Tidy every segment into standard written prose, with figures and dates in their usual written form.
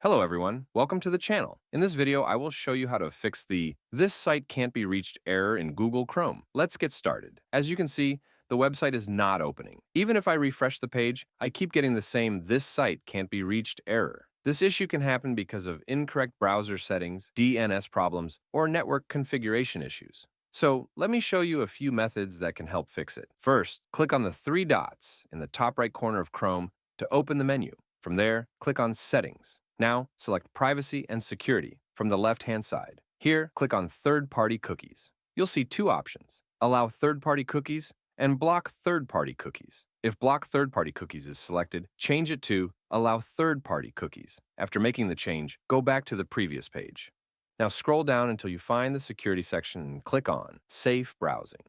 Hello everyone, welcome to the channel. In this video, I will show you how to fix the "This site can't be reached" error in Google Chrome. Let's get started. As you can see, the website is not opening. Even if I refresh the page, I keep getting the same "This site can't be reached" error. This issue can happen because of incorrect browser settings, DNS problems, or network configuration issues. So let me show you a few methods that can help fix it. First, click on the three dots in the top right corner of Chrome to open the menu. From there, click on Settings. Now, select Privacy and Security from the left-hand side. Here, click on Third-Party Cookies. You'll see two options: Allow third-party cookies and Block third-party cookies. If Block third-party cookies is selected, change it to Allow third-party cookies. After making the change, go back to the previous page. Now scroll down until you find the Security section and click on Safe Browsing.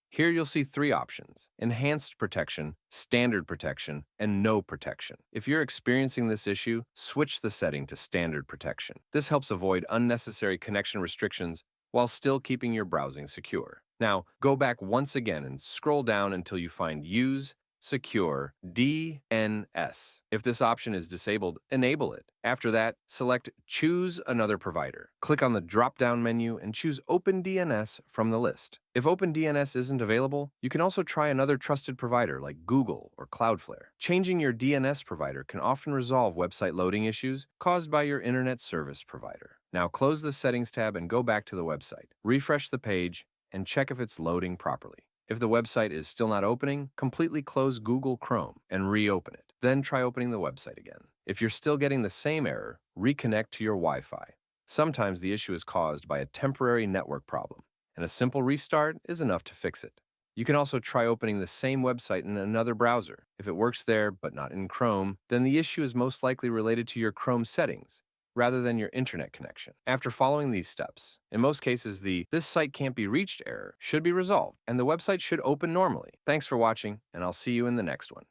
Here you'll see three options: Enhanced Protection, Standard Protection, and No Protection. If you're experiencing this issue, switch the setting to Standard Protection. This helps avoid unnecessary connection restrictions while still keeping your browsing secure. Now, go back once again and scroll down until you find Use Secure DNS. If this option is disabled, enable it. After that, select Choose Another Provider. Click on the drop-down menu and choose OpenDNS from the list. If OpenDNS isn't available, you can also try another trusted provider like Google or Cloudflare. Changing your DNS provider can often resolve website loading issues caused by your internet service provider. Now close the Settings tab and go back to the website. Refresh the page and check if it's loading properly. If the website is still not opening, completely close Google Chrome and reopen it. Then try opening the website again. If you're still getting the same error, reconnect to your Wi-Fi. Sometimes the issue is caused by a temporary network problem, and a simple restart is enough to fix it. You can also try opening the same website in another browser. If it works there but not in Chrome, then the issue is most likely related to your Chrome settings rather than your internet connection. After following these steps, in most cases, the "This site can't be reached" error should be resolved, and the website should open normally. Thanks for watching, and I'll see you in the next one.